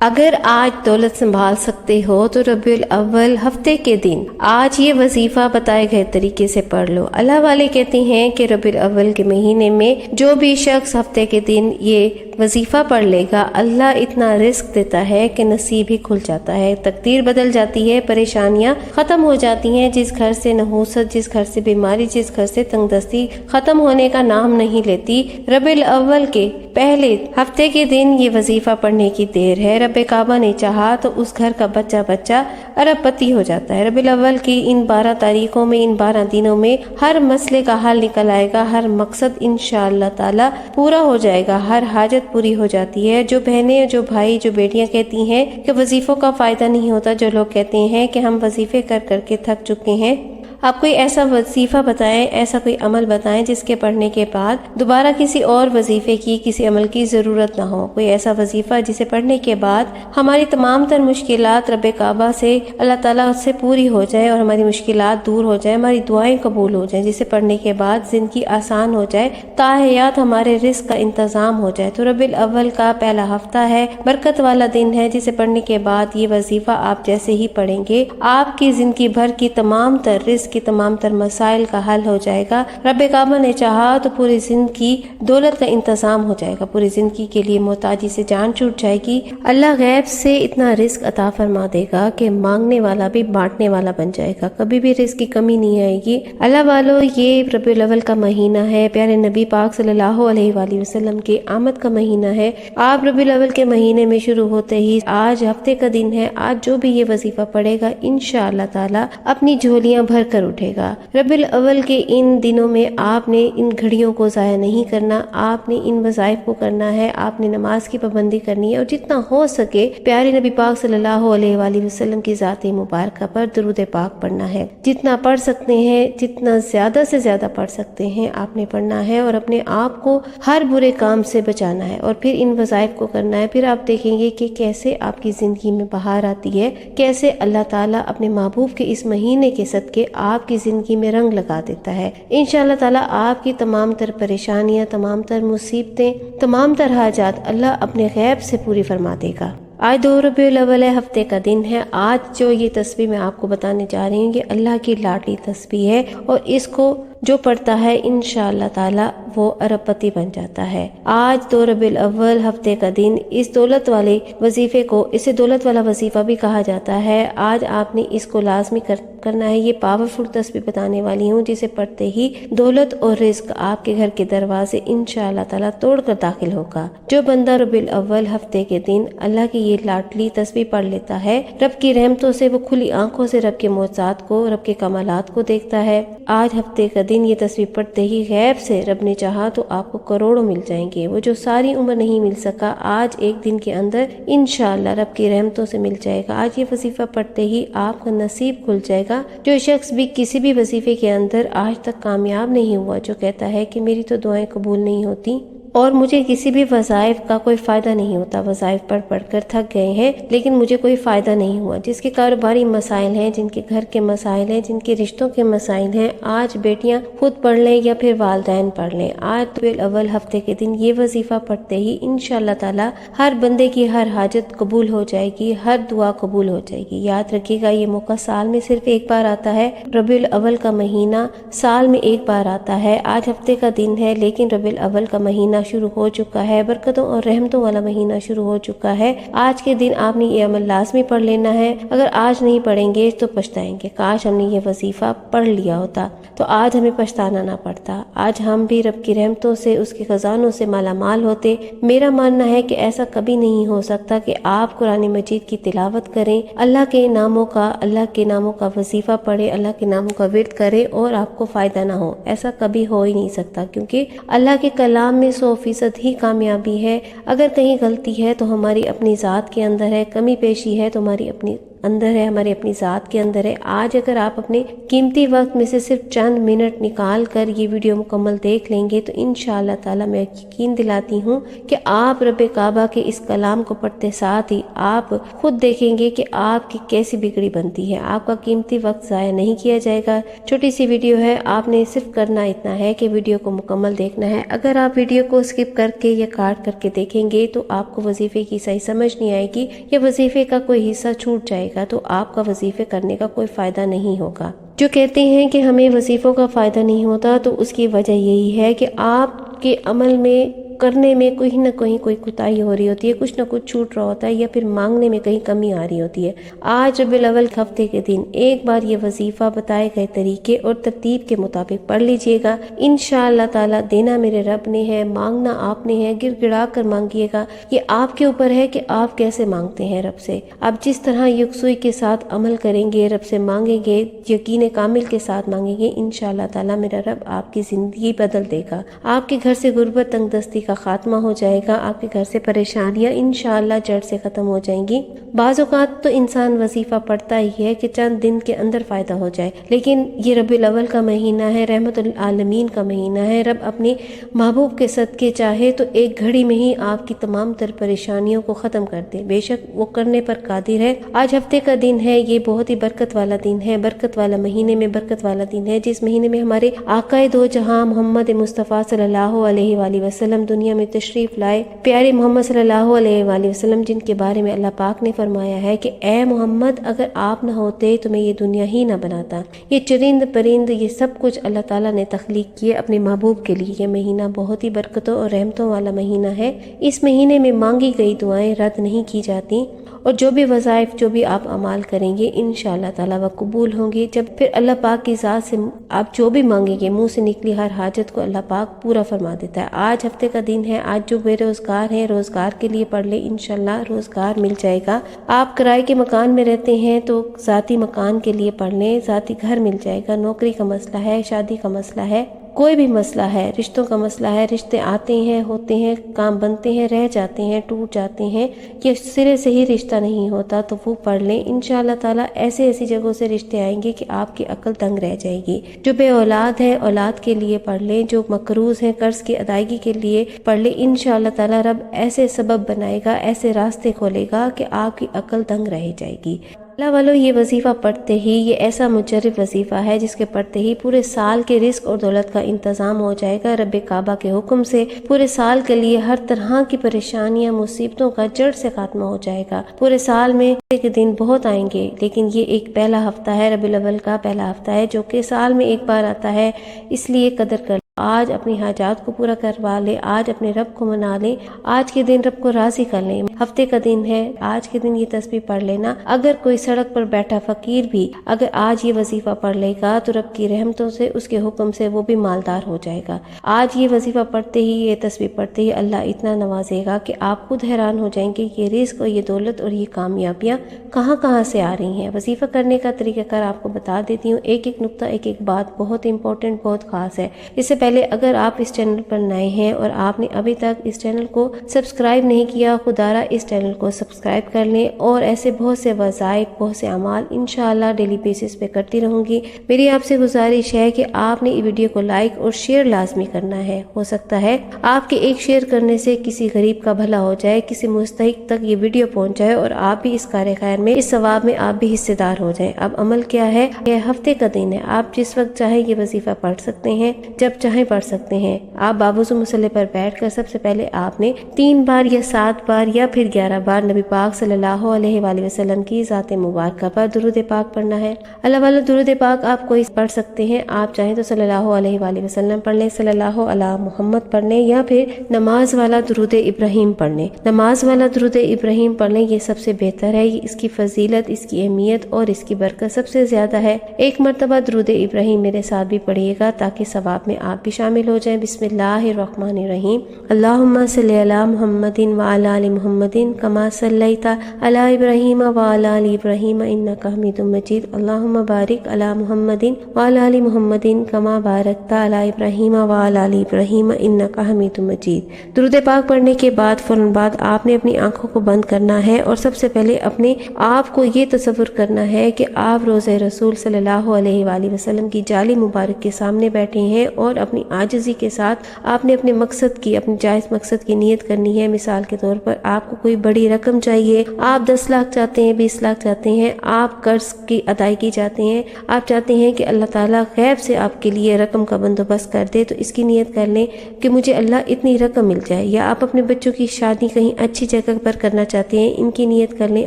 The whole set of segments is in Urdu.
اگر آج دولت سنبھال سکتے ہو تو ربیع الاول ہفتے کے دن آج یہ وظیفہ بتائے گئے طریقے سے پڑھ لو۔ اللہ والے کہتے ہیں کہ ربیع الاول کے مہینے میں جو بھی شخص ہفتے کے دن یہ وظیفہ پڑھ لے گا، اللہ اتنا رزق دیتا ہے کہ نصیب ہی کھل جاتا ہے، تقدیر بدل جاتی ہے، پریشانیاں ختم ہو جاتی ہیں۔ جس گھر سے نحوست، جس گھر سے بیماری، جس گھر سے تنگ دستی ختم ہونے کا نام نہیں لیتی، ربیع الاول کے پہلے ہفتے کے دن یہ وظیفہ پڑھنے کی دیر ہے۔ رب کعبہ نے چاہا تو اس گھر کا بچہ بچہ ارب پتی ہو جاتا ہے۔ ربیع الاول کی ان 12 تاریخوں میں، ان 12 دنوں میں ہر مسئلے کا حل نکل آئے گا، ہر مقصد انشاءاللہ تعالی پورا ہو جائے گا، ہر حاجت پوری ہو جاتی ہے۔ جو بہنیں، جو بھائی، جو بیٹیاں کہتی ہیں کہ وظیفوں کا فائدہ نہیں ہوتا، جو لوگ کہتے ہیں کہ ہم وظیفے کر کر کے تھک چکے ہیں، آپ کوئی ایسا وظیفہ بتائیں، ایسا کوئی عمل بتائیں جس کے پڑھنے کے بعد دوبارہ کسی اور وظیفے کی، کسی عمل کی ضرورت نہ ہو۔ کوئی ایسا وظیفہ جسے پڑھنے کے بعد ہماری تمام تر مشکلات رب کعبہ سے، اللہ تعالیٰ سے پوری ہو جائے اور ہماری مشکلات دور ہو جائیں، ہماری دعائیں قبول ہو جائیں، جسے پڑھنے کے بعد زندگی آسان ہو جائے، تاحیات ہمارے رزق کا انتظام ہو جائے۔ تو ربیع الاول کا پہلا ہفتہ ہے، برکت والا دن ہے، جسے پڑھنے کے بعد یہ وظیفہ آپ جیسے ہی پڑھیں گے، آپ کی زندگی بھر کی تمام تر رزق کی تمام تر مسائل کا حل ہو جائے گا۔ رب کعبہ نے چاہا تو پوری زندگی دولت کا انتظام ہو جائے گا، پوری زندگی کے لیے محتاجی سے جان چھوٹ جائے گی۔ اللہ غیب سے اتنا رزق عطا فرما دے گا کہ مانگنے والا بھی بانٹنے والا بن جائے گا، کبھی بھی رزق کی کمی نہیں آئے گی۔ اللہ والو، یہ ربیع الاول کا مہینہ ہے، پیارے نبی پاک صلی اللہ علیہ وآلہ وسلم کی آمد کا مہینہ ہے۔ آپ ربیع الاول کے مہینے میں شروع ہوتے ہی آج ہفتے کا دن ہے، آج جو بھی یہ وظیفہ پڑھے گا انشاءاللہ تعالی اپنی جھولیاں بھر کر اٹھے گا۔ ربیع الاول کے ان دنوں میں آپ نے ان گھڑیوں کو ضائع نہیں کرنا، آپ نے ان وظائف کو کرنا ہے، آپ نے نماز کی پابندی کرنی ہے، اور جتنا ہو سکے پیارے نبی پاک صلی اللہ علیہ وآلہ وسلم کی ذات مبارکہ پر درود پاک پڑھنا ہے۔ جتنا پڑھ سکتے ہیں، جتنا زیادہ سے زیادہ پڑھ سکتے ہیں آپ نے پڑھنا ہے، اور اپنے آپ کو ہر برے کام سے بچانا ہے، اور پھر ان وظائف کو کرنا ہے۔ پھر آپ دیکھیں گے کہ کیسے آپ کی زندگی میں بہار آتی ہے، کیسے اللہ تعالیٰ اپنے محبوب کے اس مہینے کے صدقے آپ کی زندگی میں رنگ لگا دیتا ہے۔ انشاءاللہ تعالیٰ آپ کی تمام تر پریشانیاں، تمام تر مصیبتیں، تمام تر حاجات اللہ اپنے غیب سے پوری فرما دے گا۔ آج 2 ربیع الاول ہفتے کا دن ہے۔ آج جو یہ تسبیح میں آپ کو بتانے جا رہی ہوں، یہ اللہ کی لاڈلی تسبیح ہے، اور اس کو جو پڑھتا ہے انشاءاللہ تعالی وہ ارب پتی بن جاتا ہے۔ آج 2 ربیع الاول ہفتے کا دن، اس دولت والے وظیفے کو، اسے دولت والا وظیفہ بھی کہا جاتا ہے۔ آج آپ نے اس کو لازمی کرنا ہے۔ یہ پاورفل تسبیح بتانے والی ہوں جسے پڑھتے ہی دولت اور رزق آپ کے گھر کے دروازے انشاءاللہ تعالی توڑ کر داخل ہوگا۔ جو بندہ ربیع الاول ہفتے کے دن اللہ کی یہ لاڈلی تسبیح پڑھ لیتا ہے، رب کی رحمتوں سے وہ کھلی آنکھوں سے رب کے معجزات کو، رب کے کمالات کو دیکھتا ہے۔ آج ہفتے کا دن یہ تسبیح پڑھتے ہی غیب سے رب نے چاہا تو آپ کو کروڑوں مل جائیں گے۔ وہ جو ساری عمر نہیں مل سکا، آج ایک دن کے اندر انشاءاللہ رب کی رحمتوں سے مل جائے گا۔ آج یہ وظیفہ پڑھتے ہی آپ کا نصیب کھل جائے گا۔ جو شخص بھی کسی بھی وظیفے کے اندر آج تک کامیاب نہیں ہوا، جو کہتا ہے کہ میری تو دعائیں قبول نہیں ہوتی اور مجھے کسی بھی وظائف کا کوئی فائدہ نہیں ہوتا، وظائف پڑھ پڑھ کر تھک گئے ہیں لیکن مجھے کوئی فائدہ نہیں ہوا، جس کے کاروباری مسائل ہیں، جن کے گھر کے مسائل ہیں، جن کے رشتوں کے مسائل ہیں، آج بیٹیاں خود پڑھ لیں یا پھر والدین پڑھ لیں۔ آج ربیع الاول ہفتے کے دن یہ وظیفہ پڑھتے ہی انشاءاللہ تعالی ہر بندے کی ہر حاجت قبول ہو جائے گی، ہر دعا قبول ہو جائے گی۔ یاد رکھیے گا، یہ موقع سال میں صرف ایک بار آتا ہے۔ ربیع الاول کا مہینہ سال میں ایک بار آتا ہے۔ آج ہفتے کا دن ہے لیکن ربیع الاول کا مہینہ شروع ہو چکا ہے، برکتوں اور رحمتوں والا مہینہ شروع ہو چکا ہے۔ آج کے دن آپ نے یہ عمل لازمی پڑھ لینا ہے۔ اگر آج نہیں پڑھیں گے تو پچھتائیں گے، کاش ہم نے یہ وظیفہ پڑھ لیا ہوتا تو آج ہمیں پچھتانا نہ پڑتا، آج ہم بھی رب کی رحمتوں سے، اس کے خزانوں سے مالا مال ہوتے۔ میرا ماننا ہے کہ ایسا کبھی نہیں ہو سکتا کہ آپ قرآن مجید کی تلاوت کریں، اللہ کے ناموں کا وظیفہ پڑھیں، اللہ کے ناموں کا ورد کریں اور آپ کو فائدہ نہ ہو۔ ایسا کبھی ہو ہی نہیں سکتا، کیونکہ اللہ کے کلام میں 100% ہی کامیابی ہے۔ اگر کہیں غلطی ہے تو ہماری اپنی ذات کے اندر ہے، کمی پیشی ہے تو ہماری اپنی اندر ہے، ہماری اپنی ذات کے اندر ہے۔ آج اگر آپ اپنے قیمتی وقت میں سے صرف چند منٹ نکال کر یہ ویڈیو مکمل دیکھ لیں گے تو انشاءاللہ تعالی میں یقین دلاتی ہوں کہ آپ رب کعبہ کے اس کلام کو پڑھتے ساتھ ہی آپ خود دیکھیں گے کہ آپ کی کیسی بگڑی بنتی ہے۔ آپ کا قیمتی وقت ضائع نہیں کیا جائے گا۔ چھوٹی سی ویڈیو ہے، آپ نے صرف کرنا اتنا ہے کہ ویڈیو کو مکمل دیکھنا ہے۔ اگر آپ ویڈیو کو اسکپ کر کے یا کاٹ کر کے دیکھیں گے تو آپ کو وظیفے کی صحیح سمجھ نہیں آئے گی یا وظیفے کا کوئی حصہ چھوٹ جائے گا تو آپ کا وظیفے کرنے کا کوئی فائدہ نہیں ہوگا۔ جو کہتے ہیں کہ ہمیں وظیفوں کا فائدہ نہیں ہوتا تو اس کی وجہ یہی ہے کہ آپ کے عمل میں کرنے میں کہیں نہ کہیں کوئی کوتاہی ہو رہی ہوتی ہے، کچھ نہ کچھ چھوٹ رہا ہوتا ہے یا پھر مانگنے میں کہیں کمی آ رہی ہوتی ہے۔ آج ربیع الاول ہفتے کے دن ایک بار یہ وظیفہ بتائے گئے طریقے اور ترتیب کے مطابق پڑھ لیجئے گا، انشاءاللہ تعالی دینا میرے رب نے ہے، مانگنا آپ نے ہے۔ گر گڑا کر مانگیے گا، یہ آپ کے اوپر ہے کہ آپ کیسے مانگتے ہیں رب سے۔ آپ جس طرح یکسوئی کے ساتھ عمل کریں گے، رب سے مانگیں گے، یقین کامل کے ساتھ مانگیں گے، انشاءاللہ تعالی میرا رب آپ کی زندگی بدل دے گا۔ آپ کے گھر سے غربت تنگ دستی کا خاتمہ ہو جائے گا، آپ کے گھر سے پریشانیاں انشاءاللہ جڑ سے ختم ہو جائیں گی۔ بعض اوقات تو انسان وظیفہ پڑھتا ہی ہے کہ چند دن کے اندر فائدہ ہو جائے، لیکن یہ ربیع الاول کا مہینہ ہے، رحمت العالمین کا مہینہ ہے۔ رب اپنے محبوب کے صدقے چاہے تو ایک گھڑی میں ہی آپ کی تمام تر پریشانیوں کو ختم کر دے، بے شک وہ کرنے پر قادر ہے۔ آج ہفتے کا دن ہے، یہ بہت ہی برکت والا دن ہے، برکت والا مہینے میں برکت والا دن ہے، جس مہینے میں ہمارے آقائے دو جہاں محمد مصطفیٰ صلی اللہ علیہ وآلہ وسلم دنیا میں تشریف لائے۔ پیارے محمد صلی اللہ علیہ وآلہ وسلم جن کے بارے میں اللہ پاک نے فرمایا ہے کہ اے محمد اگر آپ نہ ہوتے تو میں یہ دنیا ہی نہ بناتا۔ یہ چرند پرند یہ سب کچھ اللہ تعالیٰ نے تخلیق کیے اپنے محبوب کے لیے۔ یہ مہینہ بہت ہی برکتوں اور رحمتوں والا مہینہ ہے۔ اس مہینے میں مانگی گئی دعائیں رد نہیں کی جاتی اور جو بھی وظائف جو بھی آپ اعمال کریں گے انشاءاللہ تعالیٰ وہ قبول ہوں گے۔ جب پھر اللہ پاک کی ذات سے آپ جو بھی مانگیں گے منہ سے نکلی ہر حاجت کو اللہ پاک پورا فرما دیتا ہے۔ آج ہفتے کا دن ہے، آج جو بے روزگار ہیں روزگار کے لیے پڑھ لیں، انشاءاللہ روزگار مل جائے گا۔ آپ کرائے کے مکان میں رہتے ہیں تو ذاتی مکان کے لیے پڑھ لیں، ذاتی گھر مل جائے گا۔ نوکری کا مسئلہ ہے، شادی کا مسئلہ ہے، کوئی بھی مسئلہ ہے، رشتوں کا مسئلہ ہے، رشتے آتے ہیں ہوتے ہیں، کام بنتے ہیں رہ جاتے ہیں ٹوٹ جاتے ہیں، یہ سرے سے ہی رشتہ نہیں ہوتا تو وہ پڑھ لیں، انشاءاللہ تعالیٰ ایسی جگہوں سے رشتے آئیں گے کہ آپ کی عقل دنگ رہ جائے گی۔ جو بے اولاد ہیں اولاد کے لیے پڑھ لیں، جو مقروض ہیں قرض کی ادائیگی کے لیے پڑھ لیں، انشاءاللہ تعالیٰ رب ایسے سبب بنائے گا، ایسے راستے کھولے گا کہ آپ کی عقل دنگ رہ جائے گی۔ اللہ والوں یہ وظیفہ پڑھتے ہی یہ ایسا مجرب وظیفہ ہے جس کے پڑھتے ہی پورے سال کے رزق اور دولت کا انتظام ہو جائے گا رب کعبہ کے حکم سے۔ پورے سال کے لیے ہر طرح کی پریشانیاں مصیبتوں کا جڑ سے خاتمہ ہو جائے گا۔ پورے سال میں کے دن بہت آئیں گے لیکن یہ ایک پہلا ہفتہ ہے، ربیع الاول کا پہلا ہفتہ ہے جو کہ سال میں ایک بار آتا ہے، اس لیے قدر کر آج اپنی حاجات کو پورا کروا لے، آج اپنے رب کو منا لے، آج کے دن رب کو راضی کر لیں۔ ہفتے کا دن ہے، آج کے دن یہ تسبیح پڑھ لینا۔ اگر کوئی سڑک پر بیٹھا فقیر بھی اگر آج یہ وظیفہ پڑھ لے گا تو رب کی رحمتوں سے اس کے حکم سے وہ بھی مالدار ہو جائے گا۔ آج یہ وظیفہ پڑھتے ہی یہ تسبیح پڑھتے ہی اللہ اتنا نوازے گا کہ آپ خود حیران ہو جائیں گے کہ یہ رزق اور یہ دولت اور یہ کامیابیاں کہاں سے آ رہی ہیں۔ وظیفہ کرنے کا طریقہ کار آپ کو بتا دیتی ہوں، ایک نقطہ ایک بات بہت امپورٹنٹ بہت خاص ہے۔ اس سے پہلے اگر آپ اس چینل پر نئے ہیں اور آپ نے ابھی تک اس چینل کو سبسکرائب نہیں کیا، خدارہ اس چینل کو سبسکرائب کر لیں اور ایسے بہت سے وظائف بہت سے اعمال انشاءاللہ ڈیلی بیسس پہ کرتی رہوں گی۔ میری آپ سے گزارش ہے کہ آپ نے یہ ویڈیو کو لائک اور شیئر لازمی کرنا ہے۔ ہو سکتا ہے آپ کے ایک شیئر کرنے سے کسی غریب کا بھلا ہو جائے، کسی مستحق تک یہ ویڈیو پہنچ جائے اور آپ بھی اس کار خیر میں اس ثواب میں آپ بھی حصے دار ہو جائیں۔ اب عمل کیا ہے؟ یہ ہفتے کا دن ہے، آپ جس وقت چاہیں یہ وظیفہ پڑھ سکتے ہیں، جب چاہیں پڑھ سکتے ہیں۔ آپ بابوزو مصلی پر بیٹھ کر سب سے پہلے آپ نے 3 بار یا 7 بار یا پھر 11 بار نبی پاک صلی اللہ علیہ وآلہ وسلم کی ذات مبارکہ پر درود پاک پڑھنا ہے۔ اللہ والا درود پاک آپ کوئی پڑھ سکتے ہیں، آپ چاہیں تو صلی اللہ علیہ وآلہ وسلم پڑھ لیں، صلی اللہ علی محمد پڑھ لیں یا پھر نماز والا درود ابراہیم پڑھ لیں۔ نماز والا درود ابراہیم پڑھ لیں، یہ سب سے بہتر ہے، اس کی فضیلت، اس کی اہمیت اور اس کی برکت سب سے زیادہ ہے۔ ایک مرتبہ درود ابراہیم میرے ساتھ بھی پڑھیے گا تاکہ ثواب میں آپ بھی شامل ہو جائیں۔ بسم اللہ الرحمن الرحیم۔ اللہم صلی علی محمد وعلی آل محمد کما صلیت علی ابراہیم وعلی آل ابراہیم انک حمید مجید۔ اللہم بارک علی محمد وعلی آل محمد کما بارکت علی ابراہیم وعلی آل ابراہیم انک حمید مجید۔ درود پاک پڑھنے کے بعد فوراً بعد آپ نے اپنی آنکھوں کو بند کرنا ہے اور سب سے پہلے اپنے آپ کو یہ تصور کرنا ہے کہ آپ روضہ رسول صلی اللہ علیہ وآلہ وسلم کی جالی مبارک کے سامنے بیٹھے ہیں، اور اپنی عاجزی کے ساتھ آپ نے اپنے مقصد کی، اپنے جائز مقصد کی نیت کرنی ہے۔ مثال کے طور پر آپ کو کوئی بڑی رقم چاہیے، آپ 10 لاکھ چاہتے ہیں، 20 لاکھ چاہتے ہیں، آپ قرض کی ادائیگی چاہتے ہیں، آپ چاہتے ہیں کہ اللہ تعالیٰ غیب سے آپ کے لیے رقم کا بندوبست کر دے، تو اس کی نیت کر لیں کہ مجھے اللہ اتنی رقم مل جائے۔ یا آپ اپنے بچوں کی شادی کہیں اچھی جگہ پر کرنا چاہتے ہیں، ان کی نیت کر لیں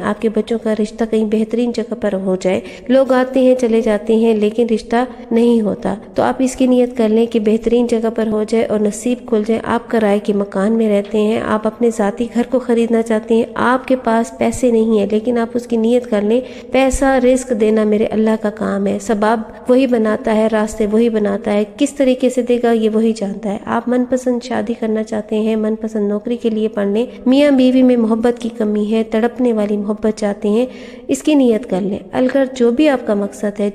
آپ کے بچوں کا رشتہ کہیں بہترین جگہ پر ہو جائے۔ لوگ آتے ہیں چلے جاتے ہیں لیکن رشتہ نہیں ہوتا، تو آپ اس کی نیت کر لیں کہ بہترین جگہ پر ہو جائے اور نصیب کھل جائے۔ آپ کرائے کے مکان میں رہتے ہیں، آپ اپنے ذاتی گھر کو خریدنا چاہتے ہیں، آپ کے پاس پیسے نہیں ہیں، لیکن آپ اس کی نیت کر لیں پیسہ رزق دینا میرے اللہ کا کام ہے، سبب وہی بناتا ہے، راستے وہی بناتا ہے، کس طریقے سے دے گا یہ وہی جانتا ہے۔ آپ من پسند شادی کرنا چاہتے ہیں، من پسند نوکری کے لیے پڑھ لیں، میاں بیوی میں محبت کی کمی ہے، تڑپنے والی محبت چاہتے ہیں، اس کی نیت کر لیں۔ اگر جو بھی آپ کا مقصد ہے،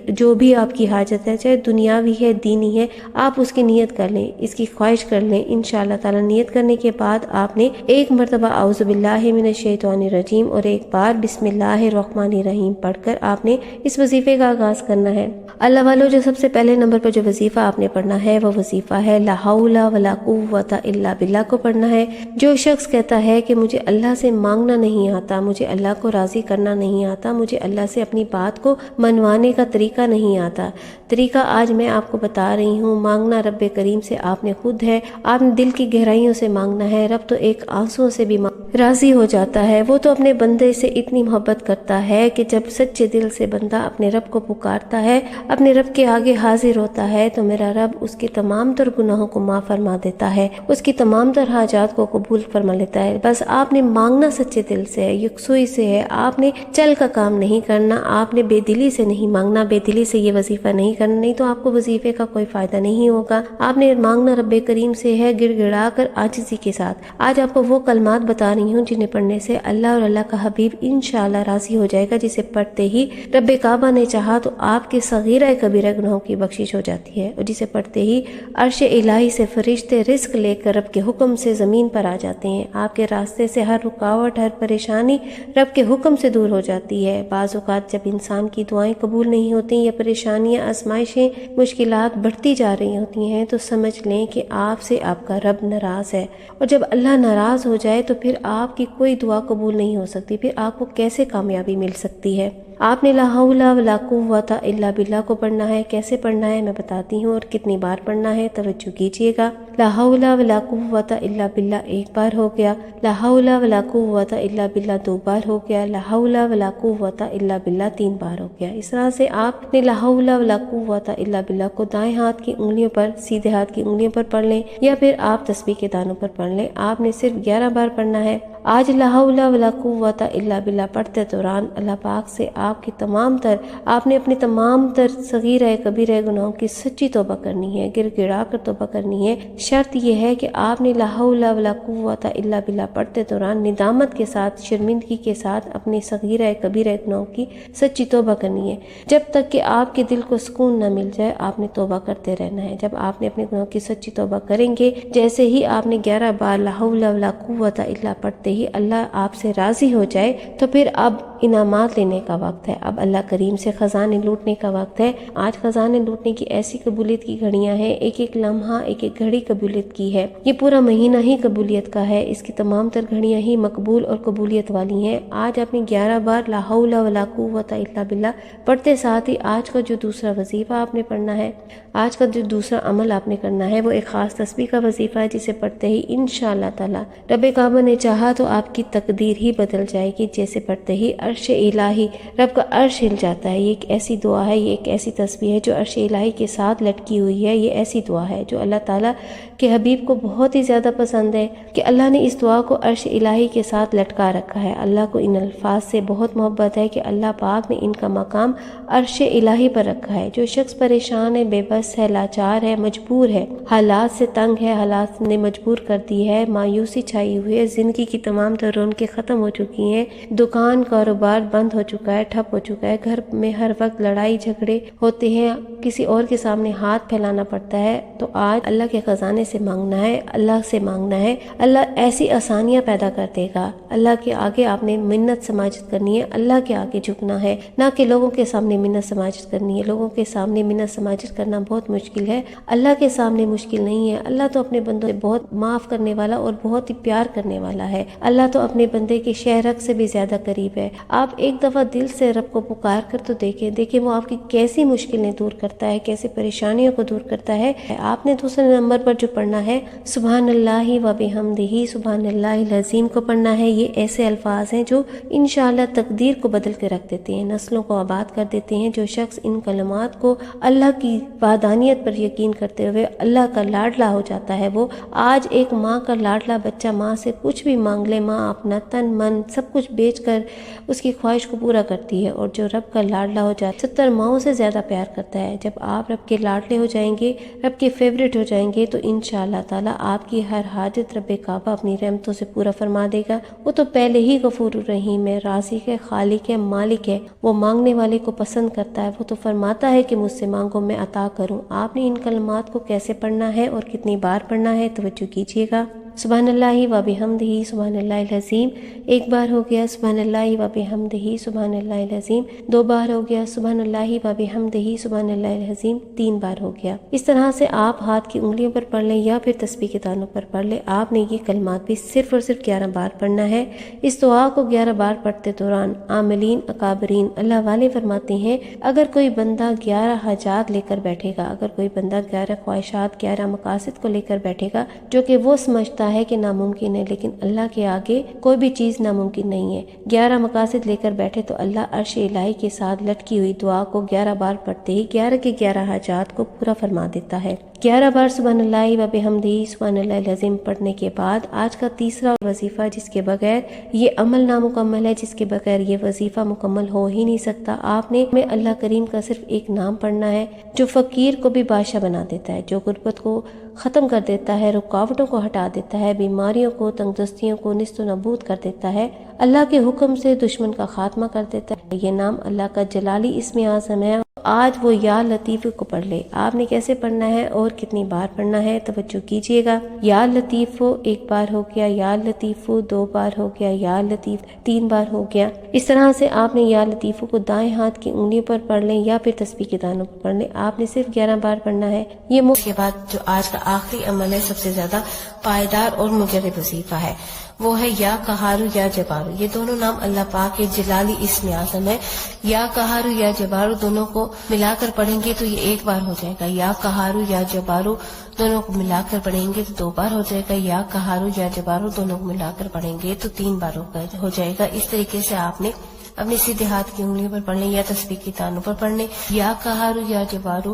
جو بھی آپ کی حاجت ہے، چاہے دنیاوی ہے دینی ہے، آپ اس کی نیت کر لیں، اس کی خواہش کر لیں۔ انشاءاللہ تعالی نیت کرنے کے بعد آپ نے ایک مرتبہ اعوذ باللہ من الشیطان الرجیم اور ایک بار بسم اللہ الرحمن الرحیم پڑھ کر آپ نے اس وظیفے کا آغاز کرنا ہے۔ اللہ والو، جو سب سے پہلے نمبر پر جو وظیفہ آپ نے پڑھنا ہے وہ وظیفہ ہے لا حول ولا قوت الا باللہ کو پڑھنا ہے۔ جو شخص کہتا ہے کہ مجھے اللہ سے مانگنا نہیں آتا، مجھے اللہ کو راضی کرنا نہیں آتا، مجھے اللہ سے اپنی بات کو منوانے کا طریقہ نہیں آتا، طریقہ آج میں آپ کو بتا رہی ہوں۔ مانگنا رب کریم سے آپ نے خود ہے، آپ نے دل کی گہرائیوں سے مانگنا ہے۔ رب تو ایک آنسوں سے بھی راضی ہو جاتا ہے، وہ تو اپنے بندے سے اتنی محبت کرتا ہے کہ جب سچے دل سے بندہ اپنے رب کو پکارتا ہے، اپنے رب کے آگے حاضر ہوتا ہے، تو میرا رب اس کے تمام تر گناہوں کو معاف فرما دیتا ہے، اس کی تمام تر حاجات کو قبول فرما لیتا ہے۔ بس آپ نے مانگنا سچے دل سے ہے، یکسوئی سے ہے، آپ نے چل کا کام نہیں کرنا، آپ نے بے دلی سے نہیں مانگنا، بے دلی سے یہ وظیفہ نہیں کرنا، نہیں تو آپ کو وظیفے کا کوئی فائدہ نہیں ہوگا۔ آپ نے مانگنا رب کریم سے ہے، گڑ گڑا کر عاجزی کے ساتھ۔ آج آپ کو وہ کلمات بتا رہی ہوں جنہیں پڑھنے سے اللہ اور اللہ کا حبیب انشاءاللہ راضی ہو جائے گا، جسے پڑھتے ہی رب کعبہ نے چاہا تو آپ کے صغیرہ کبیرہ گناہوں کی بخشش ہو جاتی ہے، اور جسے پڑھتے ہی عرش الہی سے فرشتے رزق لے کر رب کے حکم سے زمین پر آ جاتے ہیں۔ آپ کے راستے سے ہر رکاوٹ، ہر پریشانی رب کے حکم سے دور ہو جاتی ہے۔ بعض اوقات جب انسان کی دعائیں قبول نہیں ہوتی یا پریشانیاں، آزمائشیں، مشکلات بڑھتی جا رہی ہوتی ہیں، تو سمجھ لیں کہ آپ سے آپ کا رب ناراض ہے، اور جب اللہ ناراض ہو جائے تو پھر آپ کی کوئی دعا قبول نہیں ہو سکتی، پھر آپ کو کیسے کامیابی مل سکتی ہے۔ آپ نے لا حول ولا قوت الا باللہ کو پڑھنا ہے۔ کیسے پڑھنا ہے میں بتاتی ہوں، اور کتنی بار پڑھنا ہے توجہ کیجیے گا۔ لا حول ولا قوت الا باللہ ایک بار ہو گیا، لا حول ولا قوت الا باللہ 2 بار ہو گیا، لا حول ولا قوت الا باللہ 3 بار ہو گیا۔ اس طرح سے آپ نے لا حول ولا قوت الا باللہ کو دائیں ہاتھ کی انگلیوں پر، سیدھے ہاتھ کی انگلیوں پر پڑھ لیں، یا پھر آپ تسبیح کے دانوں پر پڑھ لیں۔ آپ نے صرف 11 بار پڑھنا ہے۔ آج لا حول ولا قوت الا باللہ پڑھتے دوران اللہ پاک سے آپ نے اپنے تمام تر صغیرہ کبیرہ گناہوں کی سچی توبہ کرنی ہے، گڑ گڑا کر توبہ کرنی ہے۔ شرط یہ ہے کہ آپ نے لا حول ولا قوت الا باللہ پڑھتے دوران ندامت کے ساتھ، شرمندگی کے ساتھ اپنے صغیرہ کبیرہ گناہوں کی سچی توبہ کرنی ہے۔ جب تک کہ آپ کے دل کو سکون نہ مل جائے آپ نے توبہ کرتے رہنا ہے۔ جب آپ نے اپنے گناہوں کی سچی توبہ کریں گے، جیسے ہی آپ نے 11 بار لا حول ولا قوت الا پڑھتے ہی اللہ آپ سے راضی ہو جائے، تو پھر اب انعامات لینے کا وقت ہے، اب اللہ کریم سے خزانے لوٹنے کا وقت ہے۔ آج خزانے لوٹنے کی ایسی قبولیت کی گھڑیاں ہیں، ایک ایک لمحہ، ایک ایک گھڑی قبولیت کی ہے۔ یہ پورا مہینہ ہی قبولیت کا ہے، اس کی تمام تر گھڑیاں ہی مقبول اور قبولیت والی ہیں۔ آج آپ نے 11 بار لا حول ولا قوت الا باللہ پڑھتے ساتھ ہی آج کا جو دوسرا وظیفہ آپ نے پڑھنا ہے، آج کا جو دوسرا عمل آپ نے کرنا ہے، وہ ایک خاص تسبیح کا وظیفہ ہے، جسے پڑھتے ہی انشاءاللہ تعالی رب کعبہ نے چاہا تو آپ کی تقدیر ہی بدل جائے گی۔ جیسے پڑھتے ہی عرش الہی، رب کا عرش ہل جاتا ہے۔ یہ ایک ایسی دعا ہے، یہ ایک ایسی تسبیح ہے جو عرش الہی کے ساتھ لٹکی ہوئی ہے۔ یہ ایسی دعا ہے جو اللہ تعالیٰ کے حبیب کو بہت ہی زیادہ پسند ہے کہ اللہ نے اس دعا کو عرش الہی کے ساتھ لٹکا رکھا ہے۔ اللہ کو ان الفاظ سے بہت محبت ہے کہ اللہ پاک نے ان کا مقام عرش الہی پر رکھا ہے۔ جو شخص پریشان ہے، بے بس ہے، لاچار ہے، مجبور ہے، حالات سے تنگ ہے، حالات نے مجبور کر دی ہے، مایوسی چھائی ہوئی ہے، زندگی کی تمام تر رونقیں ختم ہو چکی ہیں، دکان کاروبار بند ہو چکا ہے، ٹھپ ہو چکا ہے، گھر میں ہر وقت لڑائی جھگڑے ہوتے ہیں، کسی اور کے سامنے ہاتھ پھیلانا پڑتا ہے، تو آج اللہ کے خزانے سے مانگنا ہے، اللہ سے مانگنا ہے۔ اللہ ایسی آسانیاں پیدا کر دے گا۔ اللہ کے آگے آپ نے منت سماجت کرنی ہے، اللہ کے آگے جھکنا ہے، نہ کہ لوگوں کے سامنے منت سماجت کرنی ہے۔ لوگوں کے سامنے منت سماجت کرنا بہت مشکل ہے، اللہ کے سامنے مشکل نہیں ہے۔ اللہ تو اپنے بندوں سے بہت معاف کرنے والا اور بہت ہی پیار کرنے والا ہے۔ اللہ تو اپنے بندے کے شہرک سے بھی زیادہ قریب ہے۔ آپ ایک دفعہ دل سے رب کو پکار کر تو دیکھیں وہ آپ کی کیسی مشکلیں دور کرتا ہے، کیسی پریشانیوں کو دور کرتا ہے۔ آپ نے دوسرے نمبر پر جو پڑھنا ہے سبحان اللہ و بحمدہ سبحان اللہ العظیم کو پڑھنا ہے۔ یہ ایسے الفاظ ہیں جو انشاءاللہ تقدیر کو بدل کے رکھ دیتے ہیں، نسلوں کو آباد کر دیتے ہیں۔ جو شخص ان کلمات کو اللہ کی وحدانیت پر یقین کرتے ہوئے اللہ کا لاڈلا ہو جاتا ہے، وہ آج ایک ماں کا لاڈلا بچہ ماں سے کچھ بھی مانگ لے، ماں اپنا تن من سب کچھ بیچ کر اس کی خواہش کو پورا کرتی ہے۔ اور جو رب کا لاڈلا ہو جاتا ہے 70 ماؤں سے زیادہ پیار کرتا ہے۔ جب آپ رب کے لاڈلے ہو جائیں گے، رب کے فیوریٹ ہو جائیں گے، تو انشاءاللہ تعالیٰ آپ کی ہر حاجت رب کعبہ اپنی رحمتوں سے پورا فرما دے گا۔ وہ تو پہلے ہی غفور الرحیم ہے، رازق ہے، خالق ہے، مالک ہے۔ وہ مانگنے والے کو پسند کرتا ہے۔ وہ تو فرماتا ہے کہ مجھ سے مانگو میں عطا کروں۔ آپ نے ان کلمات کو کیسے پڑھنا ہے اور کتنی بار پڑھنا ہے توجہ کیجیے گا۔ سبحان اللہ و بحمدہ سبحان اللہ العظیم ایک بار ہو گیا، سبحان اللہ و بحمدہ سبحان اللہ العظیم 2 بار ہو گیا، سبحان اللہ و بحمدہ سبحان اللہ العظیم 3 بار ہو گیا۔ اس طرح سے آپ ہاتھ کی انگلیوں پر پڑھ لیں یا پھر تسبیح کے دانوں پر پڑھ لیں۔ آپ نے یہ کلمات بھی صرف اور صرف 11 بار پڑھنا ہے۔ اس دعا کو 11 بار پڑھتے دوران عاملین اکابرین اللہ والے فرماتے ہیں اگر کوئی بندہ 11 حاجات لے کر بیٹھے گا، اگر کوئی بندہ 11 خواہشات 11 مقاصد کو لے کر بیٹھے گا جو کہ وہ سمجھتا ہے کہ ناممکن ہے، لیکن اللہ کے آگے کوئی بھی چیز ناممکن نہیں ہے۔ 11 مقاصد لے کر بیٹھے تو اللہ عرش الہی کے ساتھ لٹکی ہوئی دعا کو 11 بار پڑھتے ہی 11 کے 11 حاجات کو پورا فرما دیتا ہے۔ 11 بار سبحان اللہ و بحمدہ سبحان اللہ العظیم پڑھنے کے بعد آج کا تیسرا وظیفہ جس کے بغیر یہ عمل نامکمل ہے، جس کے بغیر یہ وظیفہ مکمل ہو ہی نہیں سکتا، آپ نے اللہ کریم کا صرف ایک نام پڑھنا ہے جو فقیر کو بھی بادشاہ بنا دیتا ہے، جو غربت کو ختم کر دیتا ہے، رکاوٹوں کو ہٹا دیتا ہے، بیماریوں کو تنگ دستیوں کو نیست و نابود کر دیتا ہے، اللہ کے حکم سے دشمن کا خاتمہ کر دیتا ہے۔ یہ نام اللہ کا جلالی اسم اعظم ہے۔ آج وہ یا لطیف کو پڑھ لے۔ آپ نے کیسے پڑھنا ہے اور کتنی بار پڑھنا ہے توجہ کیجیے گا۔ یا لطیف 1 بار ہو گیا، یا لطیف 2 بار ہو گیا، یا لطیف 3 بار ہو گیا۔ اس طرح سے آپ نے یا لطیف کو دائیں ہاتھ کی انگلیوں پر پڑھ لیں یا پھر تسبیح کے دانوں پر پڑھ لیں۔ آپ نے صرف 11 بار پڑھنا ہے۔ یہ کے بعد جو آج کا آخری عمل ہے، سب سے زیادہ پائیدار اور مجرب وظیفہ ہے، وہ ہے یا قہارو یا جبارو۔ یہ دونوں نام اللہ پاک کے جلالی اسم اعظم ہے۔ یا قہارو یا جبارو دونوں کو ملا کر پڑھیں گے تو یہ 1 بار ہو جائے گا۔ یا قہارو یا جبارو دونوں کو ملا کر پڑھیں گے تو 2 بار ہو جائے گا۔ یا قہارو یا جبارو دونوں کو ملا کر پڑھیں گے تو 3 بار ہو جائے گا۔ اس طریقے سے آپ نے اپنی سیدھے ہاتھ کی انگلیوں پر پڑھ لیں یا تسبیح کے دانوں پر پڑھ لیں۔ یا قہارو یا جبارو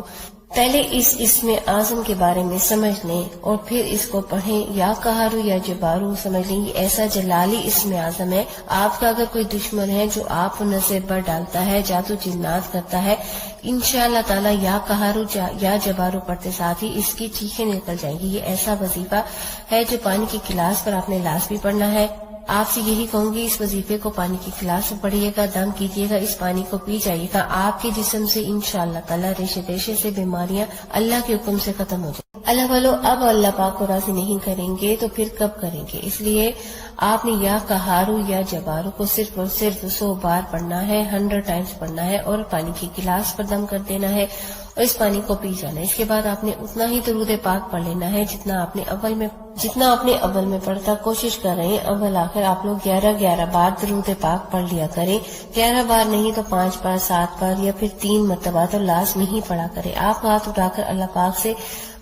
پہلے اس اسم اعظم کے بارے میں سمجھ لیں اور پھر اس کو پڑھیں۔ یا قہارو یا جبارو سمجھ لیں یہ ایسا جلالی اسم اعظم ہے۔ آپ کا اگر کوئی دشمن ہے جو آپ کو نظر پر ڈالتا ہے، جادو جنات کرتا ہے، انشاءاللہ تعالی یا قہارو یا جبارو پڑھتے ساتھ ہی اس کی چیخیں نکل جائیں گی۔ یہ ایسا وظیفہ ہے جو پانی کی گلاس پر آپ نے لازمی پڑھنا ہے۔ آپ سے یہی کہوں گی اس وظیفے کو پانی کی گلاس میں پڑھیے گا، دم کیجیے گا، اس پانی کو پی جائیے گا، آپ کے جسم سے انشاءاللہ تعالی ریشے سے بیماریاں اللہ کے حکم سے ختم ہو جائیں۔ اللہ والو اب اللہ پاک کو راضی نہیں کریں گے تو پھر کب کریں گے؟ اس لیے آپ نے یا قہارو یا جبارو کو صرف اور صرف 100 بار پڑھنا ہے، 100 ٹائمز پڑھنا ہے اور پانی کی گلاس پر دم کر دینا ہے اور اس پانی کو پی جانا ہے۔ اس کے بعد آپ نے اتنا ہی درود پاک پڑھ لینا ہے جتنا آپ نے اول میں پڑھتا۔ کوشش کر رہے ہیں اول آخر آپ لوگ 11 بار درود پاک پڑھ لیا کریں۔ 11 بار نہیں تو 5 بار، 7 بار یا پھر 3 مرتبہ تو لازمی ہی پڑھا کریں۔ آپ ہاتھ اٹھا کر اللہ پاک سے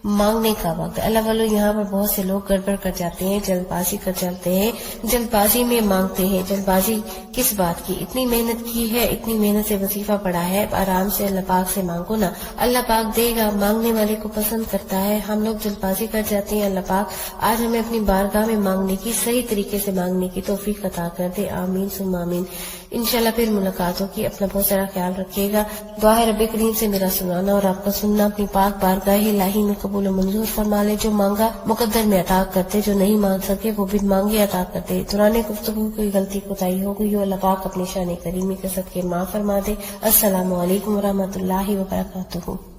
مانگنے کا وقت. اللہ والو یہاں پر بہت سے لوگ گڑبڑ کر جاتے ہیں, جلد بازی کر جاتے ہیں, جلد بازی میں مانگتے ہیں. جلد بازی کس بات کی؟ اتنی محنت کی ہے, اتنی محنت سے وظیفہ پڑھا ہے, آرام سے اللہ پاک سے مانگو نا, اللہ پاک دے گا. مانگنے والے کو پسند کرتا ہے. ہم لوگ جلد بازی کر جاتے ہیں. اللہ پاک آج ہمیں اپنی بارگاہ میں مانگنے کی, صحیح طریقے سے مانگنے کی توفیق عطا کر دے. آمین ثم آمین. انشاءاللہ پھر ملاقات ہوگی. اپنا بہت سارا خیال رکھیے گا. دعا ہے رب کریم سے میرا سنانا اور آپ کا سننا اپنی پاک بارگاہ الہی میں قبول و منظور فرما لے. جو مانگا مقدر میں عطا کرتے, جو نہیں مانگ سکے وہ بھی مانگے عطا کرتے. دوران گفتگو کوئی غلطی کوتاہی ہو گئی ہو, اللہ پاک اپنی شان کریمی کے صدقے معاف فرما دے. السلام علیکم ورحمۃ اللہ وبرکاتہ.